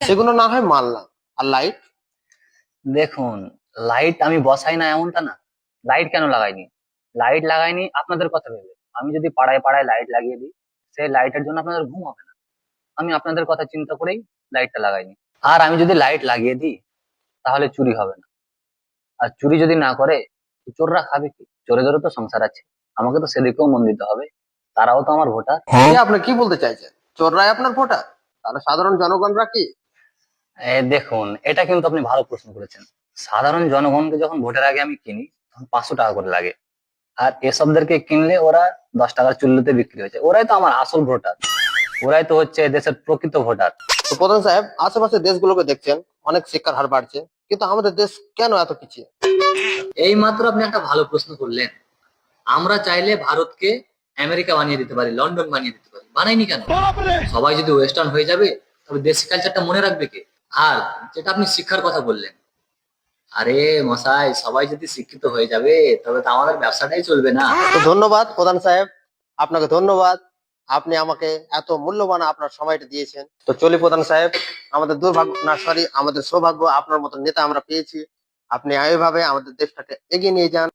সেগুলো না হয় মানলাম, আর লাইট? দেখুন, লাইট আমি বসাই না এমনটা না। লাইট কেন লাগাইনি? লাইট লাগাইনি আপনাদের কথা ভেবে। আমি যদি পাড়ায় পাড়ায় লাইট লাগিয়ে দিই, সেই লাইটের জন্য আপনাদের ঘুম হবে না। আমি আপনাদের কথা চিন্তা করেই লাইটটা লাগাইনি। আর আমি যদি লাইট লাগিয়ে দিই, তাহলে চুরি হবে না। আর চুরি যদি না করে, তো চোররা খাবে কি? চোরেদেরও তো সংসার আছে, আমাকে তো সেদিকেও মন দিতে হবে। তারাও তো আমার ভোটার। আপনি কি বলতে চাইছেন? চোররাই আপনার ভোটার? তাহলে সাধারণ জনগণরা কি? দেখুন, এটা কিন্তু আপনি ভালো প্রশ্ন করেছেন। সাধারণ জনগণকে যখন ভোটের আগে আমি কিনি, তখন 500 টাকা করে লাগে। আর এসবদেরকে কিনলে ওরা 10 টাকার চুল্লিতে বিক্রি হয়েছে। ওরাই তো আমার আসল ভোটার। ওরাই তো হচ্ছে দেশের প্রকৃত ভোটার। তো প্রধান সাহেব, আশেপাশে দেশগুলোকে দেখছেন, অনেক শিক্ষার হার বাড়ছে, কিন্তু আমাদের দেশ কেন এত পিছিয়ে? এই মাত্র আপনি একটা ভালো প্রশ্ন করলেন। আমরা চাইলে ভারতকে আমেরিকা বানিয়ে দিতে পারি, লন্ডন বানিয়ে দিতে পারি। বানাইনি কেন? সবাই যদি ওয়েস্টার্ন হয়ে যাবে, তবে দেশি কালচারটা মনে রাখবে কে? আর যেটা আপনি শিক্ষার কথা বললেন, আরে মশাই, সবাই যদি শিক্ষিত হয়ে যাবে, তবে তো আমাদের ব্যবসাটাই চলবে না। তো ধন্যবাদ প্রধান সাহেব, আপনাকে ধন্যবাদ। আপনি আমাকে এত মূল্যবান আপনার সময়টা দিয়েছেন। তো চলি প্রধান সাহেব, আমাদের দুর্ভাগ্য না, সরি, আমাদের সৌভাগ্য আপনার মতো নেতা আমরা পেয়েছি। আপনি এইভাবে আমাদের দেশটাকে এগিয়ে নিয়ে যান।